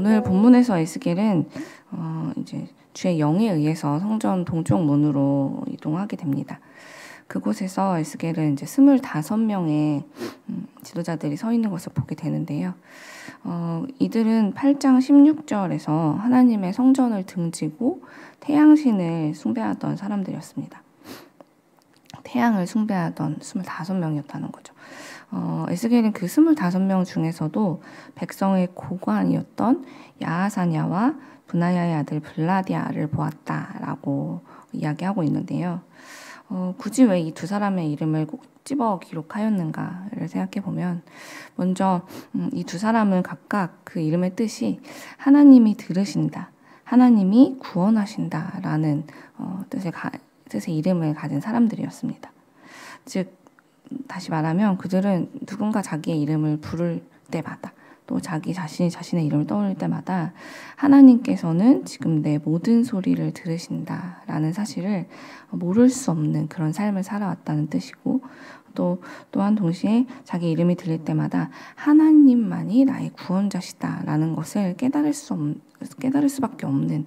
오늘 본문에서 에스겔은 이제 주의 영에 의해서 성전 동쪽 문으로 이동하게 됩니다. 그곳에서 에스겔은 이제 25명의 지도자들이 서 있는 것을 보게 되는데요. 이들은 8장 16절에서 하나님의 성전을 등지고 태양신을 숭배하던 사람들이었습니다. 태양을 숭배하던 25명이었다는 거죠. 에스겔은 그 25명 중에서도 백성의 고관이었던 야하사냐와 브나야의 아들 블라디아를 보았다라고 이야기하고 있는데요. 굳이 왜 이 두 사람의 이름을 꼭 집어 기록하였는가를 생각해 보면, 먼저 이 두 사람은 각각 그 이름의 뜻이 하나님이 들으신다, 하나님이 구원하신다라는 뜻의 이름을 가진 사람들이었습니다. 즉 다시 말하면 그들은 누군가 자기의 이름을 부를 때마다, 또 자기 자신이 자신의 이름을 떠올릴 때마다 하나님께서는 지금 내 모든 소리를 들으신다라는 사실을 모를 수 없는 그런 삶을 살아왔다는 뜻이고, 또한 동시에 자기 이름이 들릴 때마다 하나님만이 나의 구원자시다라는 것을 깨달을 수밖에 없는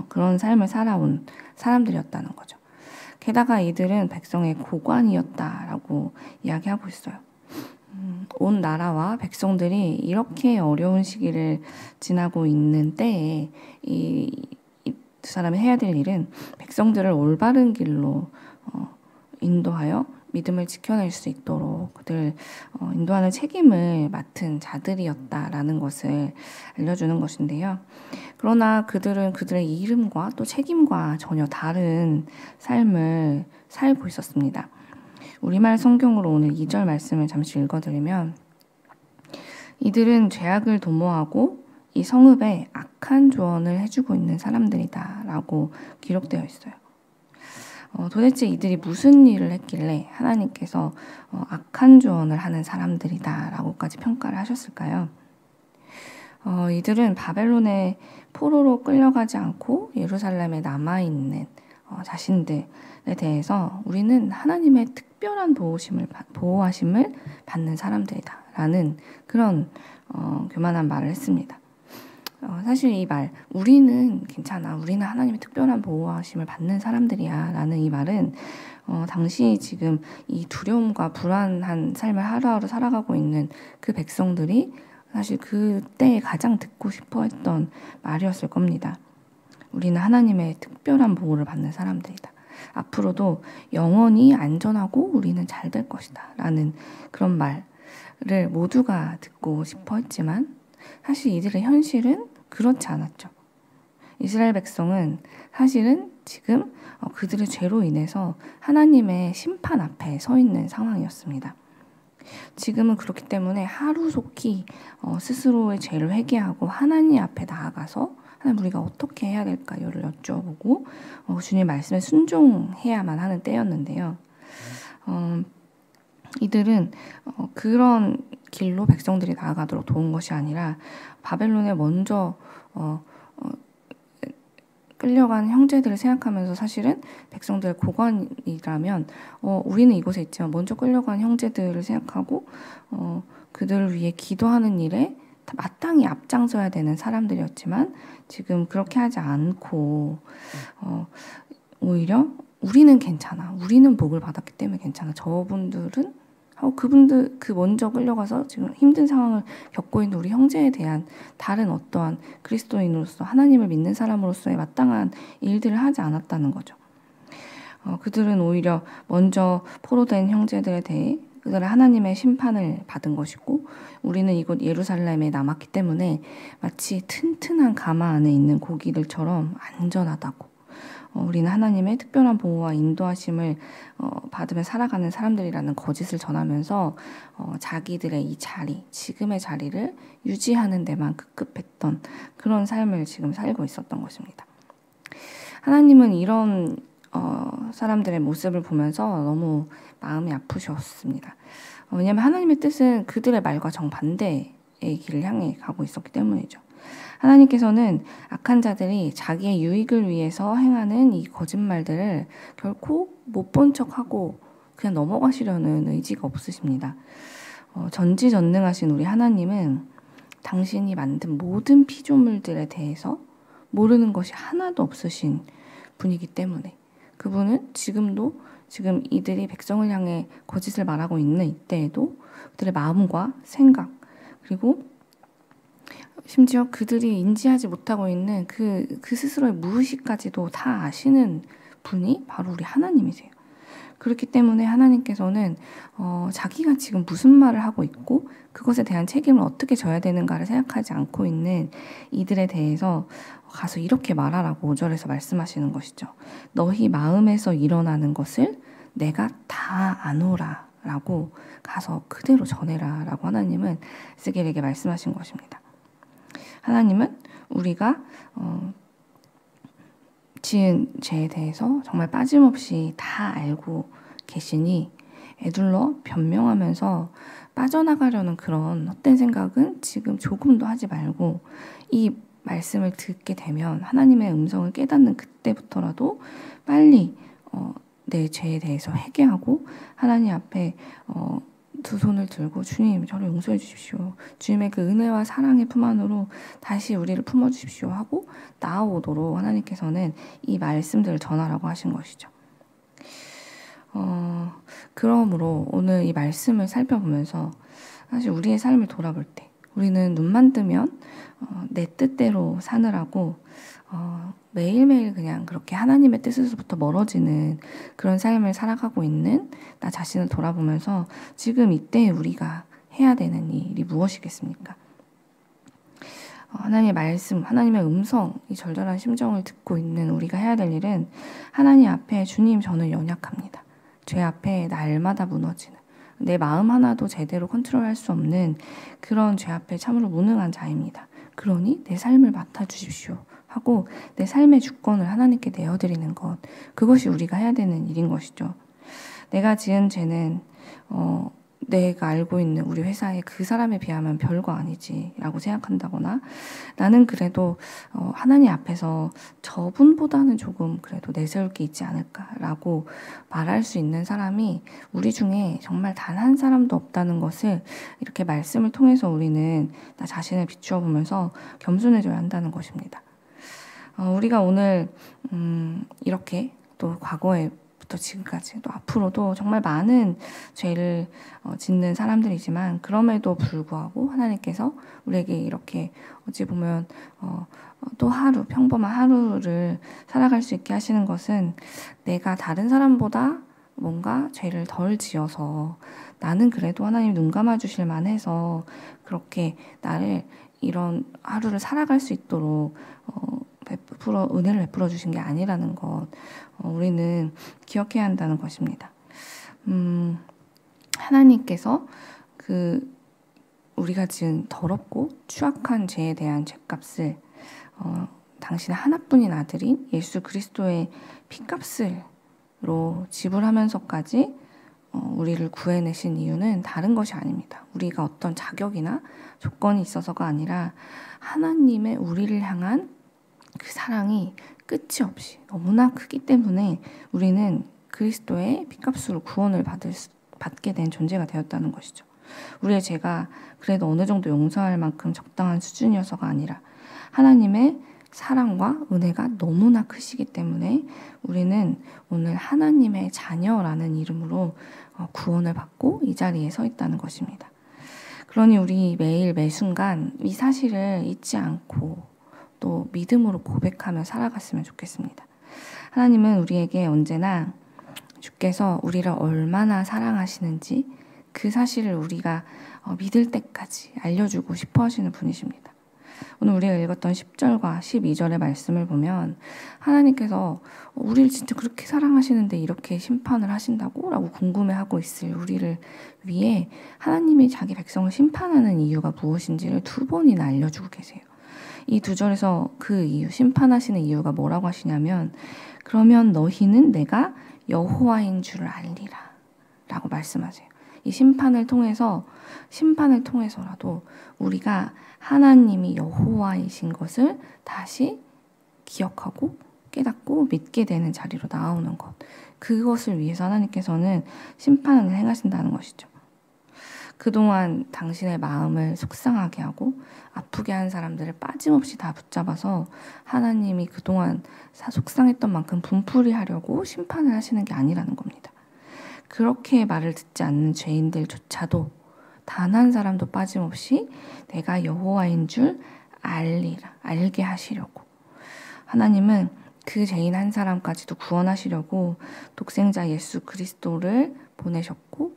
그런 삶을 살아온 사람들이었다는 거죠. 게다가 이들은 백성의 고관이었다라고 이야기하고 있어요. 온 나라와 백성들이 이렇게 어려운 시기를 지나고 있는 때에 이 두 사람이 해야 될 일은 백성들을 올바른 길로 인도하여 믿음을 지켜낼 수 있도록 그들 인도하는 책임을 맡은 자들이었다라는 것을 알려주는 것인데요. 그러나 그들은 그들의 이름과 또 책임과 전혀 다른 삶을 살고 있었습니다. 우리말 성경으로 오늘 2절 말씀을 잠시 읽어드리면, 이들은 죄악을 도모하고 이 성읍에 악한 조언을 해주고 있는 사람들이다 라고 기록되어 있어요. 도대체 이들이 무슨 일을 했길래 하나님께서 악한 조언을 하는 사람들이다 라고까지 평가를 하셨을까요? 이들은 바벨론의 포로로 끌려가지 않고 예루살렘에 남아있는 자신들에 대해서 우리는 하나님의 특별한 보호하심을 받는 사람들이다 라는 그런 교만한 말을 했습니다. 사실 이 말, 우리는 괜찮아, 우리는 하나님의 특별한 보호하심을 받는 사람들이야 라는 이 말은 당시 지금 이 두려움과 불안한 삶을 하루하루 살아가고 있는 그 백성들이 사실 그때 가장 듣고 싶어 했던 말이었을 겁니다. 우리는 하나님의 특별한 보호를 받는 사람들이다. 앞으로도 영원히 안전하고 우리는 잘 될 것이다 라는 그런 말을 모두가 듣고 싶어 했지만, 사실 이들의 현실은 그렇지 않았죠. 이스라엘 백성은 사실은 지금 그들의 죄로 인해서 하나님의 심판 앞에 서 있는 상황이었습니다. 지금은 그렇기 때문에 하루속히 스스로의 죄를 회개하고 하나님 앞에 나아가서 하나님, 우리가 어떻게 해야 될까요를 여쭤보고 주님의 말씀에 순종해야만 하는 때였는데요. 이들은 그런 길로 백성들이 나아가도록 도운 것이 아니라 바벨론에 먼저 끌려간 형제들을 생각하면서, 사실은 백성들의 고관이라면 우리는 이곳에 있지만 먼저 끌려간 형제들을 생각하고 그들을 위해 기도하는 일에 마땅히 앞장서야 되는 사람들이었지만, 지금 그렇게 하지 않고 오히려 우리는 괜찮아, 우리는 복을 받았기 때문에 괜찮아, 저분들은 하고 그분들 먼저 끌려가서 지금 힘든 상황을 겪고 있는 우리 형제에 대한 다른 어떠한 그리스도인으로서 하나님을 믿는 사람으로서의 마땅한 일들을 하지 않았다는 거죠. 그들은 오히려 먼저 포로된 형제들에 대해 그들은 하나님의 심판을 받은 것이고, 우리는 이곳 예루살렘에 남았기 때문에 마치 튼튼한 가마 안에 있는 고기들처럼 안전하다고, 우리는 하나님의 특별한 보호와 인도하심을 받으며 살아가는 사람들이라는 거짓을 전하면서 자기들의 이 자리, 지금의 자리를 유지하는 데만 급급했던 그런 삶을 지금 살고 있었던 것입니다. 하나님은 이런 사람들의 모습을 보면서 너무 마음이 아프셨습니다. 왜냐하면 하나님의 뜻은 그들의 말과 정반대의 길을 향해 가고 있었기 때문이죠. 하나님께서는 악한 자들이 자기의 유익을 위해서 행하는 이 거짓말들을 결코 못 본 척하고 그냥 넘어가시려는 의지가 없으십니다. 전지전능하신 우리 하나님은 당신이 만든 모든 피조물들에 대해서 모르는 것이 하나도 없으신 분이기 때문에 그분은 지금 이들이 백성을 향해 거짓을 말하고 있는 이때에도 그들의 마음과 생각 그리고 심지어 그들이 인지하지 못하고 있는 그 스스로의 무의식까지도 다 아시는 분이 바로 우리 하나님이세요. 그렇기 때문에 하나님께서는 자기가 지금 무슨 말을 하고 있고 그것에 대한 책임을 어떻게 져야 되는가를 생각하지 않고 있는 이들에 대해서 가서 이렇게 말하라고 5절에서 말씀하시는 것이죠. 너희 마음에서 일어나는 것을 내가 다 아노라 라고 가서 그대로 전해라 라고 하나님은 에스겔에게 말씀하신 것입니다. 하나님은 우리가 지은 죄에 대해서 정말 빠짐없이 다 알고 계시니 애둘러 변명하면서 빠져나가려는 그런 헛된 생각은 지금 조금도 하지 말고 이 말씀을 듣게 되면 하나님의 음성을 깨닫는 그때부터라도 빨리 내 죄에 대해서 회개하고 하나님 앞에 두 손을 들고 주님 저를 용서해 주십시오. 주님의 그 은혜와 사랑의 품 안으로 다시 우리를 품어주십시오 하고 나아오도록 하나님께서는 이 말씀들을 전하라고 하신 것이죠. 그러므로 오늘 이 말씀을 살펴보면서 사실 우리의 삶을 돌아볼 때 우리는 눈만 뜨면 내 뜻대로 사느라고 매일매일 그냥 그렇게 하나님의 뜻에서부터 멀어지는 그런 삶을 살아가고 있는 나 자신을 돌아보면서 지금 이때 우리가 해야 되는 일이 무엇이겠습니까? 하나님의 말씀, 하나님의 음성, 이 절절한 심정을 듣고 있는 우리가 해야 될 일은 하나님 앞에 주님 저는 연약합니다. 죄 앞에 날마다 무너지는 내 마음 하나도 제대로 컨트롤할 수 없는 그런 죄 앞에 참으로 무능한 자입니다. 그러니 내 삶을 맡아주십시오 하고 내 삶의 주권을 하나님께 내어드리는 것, 그것이 우리가 해야 되는 일인 것이죠. 내가 지은 죄는 내가 알고 있는 우리 회사의 그 사람에 비하면 별거 아니지 라고 생각한다거나 나는 그래도 하나님 앞에서 저분보다는 조금 그래도 내세울 게 있지 않을까라고 말할 수 있는 사람이 우리 중에 정말 단 한 사람도 없다는 것을 이렇게 말씀을 통해서 우리는 나 자신을 비추어 보면서 겸손해져야 한다는 것입니다. 우리가 오늘 이렇게 또 과거에부터 지금까지 또 앞으로도 정말 많은 죄를 짓는 사람들이지만 그럼에도 불구하고 하나님께서 우리에게 이렇게 어찌 보면 또 하루 평범한 하루를 살아갈 수 있게 하시는 것은 내가 다른 사람보다 뭔가 죄를 덜 지어서 나는 그래도 하나님 눈 감아 주실 만해서 그렇게 나를 이런 하루를 살아갈 수 있도록 은혜를 베풀어 주신 게 아니라는 것 우리는 기억해야 한다는 것입니다. 하나님께서 우리가 지은 더럽고 추악한 죄에 대한 죄값을 당신의 하나뿐인 아들인 예수 그리스도의 피값으로 지불하면서까지 우리를 구해내신 이유는 다른 것이 아닙니다. 우리가 어떤 자격이나 조건이 있어서가 아니라 하나님의 우리를 향한 그 사랑이 끝이 없이 너무나 크기 때문에 우리는 그리스도의 피값으로 구원을 받게 된 존재가 되었다는 것이죠. 우리의 죄가 그래도 어느 정도 용서할 만큼 적당한 수준이어서가 아니라 하나님의 사랑과 은혜가 너무나 크시기 때문에 우리는 오늘 하나님의 자녀라는 이름으로 구원을 받고 이 자리에 서 있다는 것입니다. 그러니 우리 매일 매순간 이 사실을 잊지 않고 또 믿음으로 고백하며 살아갔으면 좋겠습니다. 하나님은 우리에게 언제나 주께서 우리를 얼마나 사랑하시는지 그 사실을 우리가 믿을 때까지 알려주고 싶어 하시는 분이십니다. 오늘 우리가 읽었던 10절과 12절의 말씀을 보면 하나님께서 우리를 진짜 그렇게 사랑하시는데 이렇게 심판을 하신다고? 라고 궁금해하고 있을 우리를 위해 하나님이 자기 백성을 심판하는 이유가 무엇인지를 2번이나 알려주고 계세요. 이 2절에서 그 이유, 심판하시는 이유가 뭐라고 하시냐면 그러면 너희는 내가 여호와인 줄 알리라 라고 말씀하세요. 이 심판을 통해서라도 우리가 하나님이 여호와이신 것을 다시 기억하고 깨닫고 믿게 되는 자리로 나오는 것. 그것을 위해서 하나님께서는 심판을 행하신다는 것이죠. 그동안 당신의 마음을 속상하게 하고 아프게 한 사람들을 빠짐없이 다 붙잡아서 하나님이 그동안 속상했던 만큼 분풀이 하려고 심판을 하시는 게 아니라는 겁니다. 그렇게 말을 듣지 않는 죄인들조차도 단 한 사람도 빠짐없이 내가 여호와인 줄 알게 하시려고, 하나님은 그 죄인 한 사람까지도 구원하시려고 독생자 예수 그리스도를 보내셨고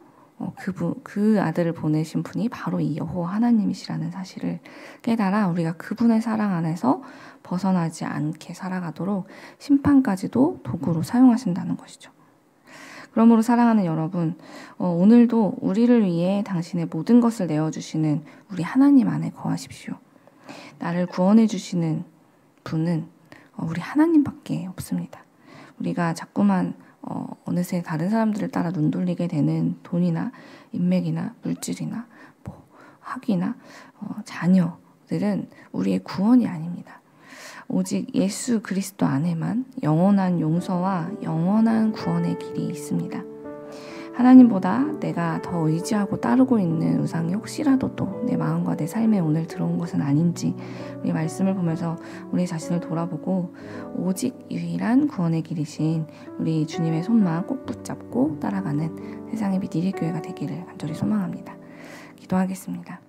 그 아들을 보내신 분이 바로 이 여호와 하나님이시라는 사실을 깨달아 우리가 그분의 사랑 안에서 벗어나지 않게 살아가도록 심판까지도 도구로 사용하신다는 것이죠. 그러므로 사랑하는 여러분, 오늘도 우리를 위해 당신의 모든 것을 내어주시는 우리 하나님 안에 거하십시오. 나를 구원해 주시는 분은 우리 하나님밖에 없습니다. 우리가 자꾸만 어느새 다른 사람들을 따라 눈 돌리게 되는 돈이나 인맥이나 물질이나 학위나 자녀들은 우리의 구원이 아닙니다. 오직 예수 그리스도 안에만 영원한 용서와 영원한 구원의 길이 있습니다. 하나님보다 내가 더 의지하고 따르고 있는 우상이 혹시라도 또 내 마음과 내 삶에 오늘 들어온 것은 아닌지 우리 말씀을 보면서 우리 자신을 돌아보고 오직 유일한 구원의 길이신 우리 주님의 손만 꼭 붙잡고 따라가는 세상의 빛 이리교회가 되기를 간절히 소망합니다. 기도하겠습니다.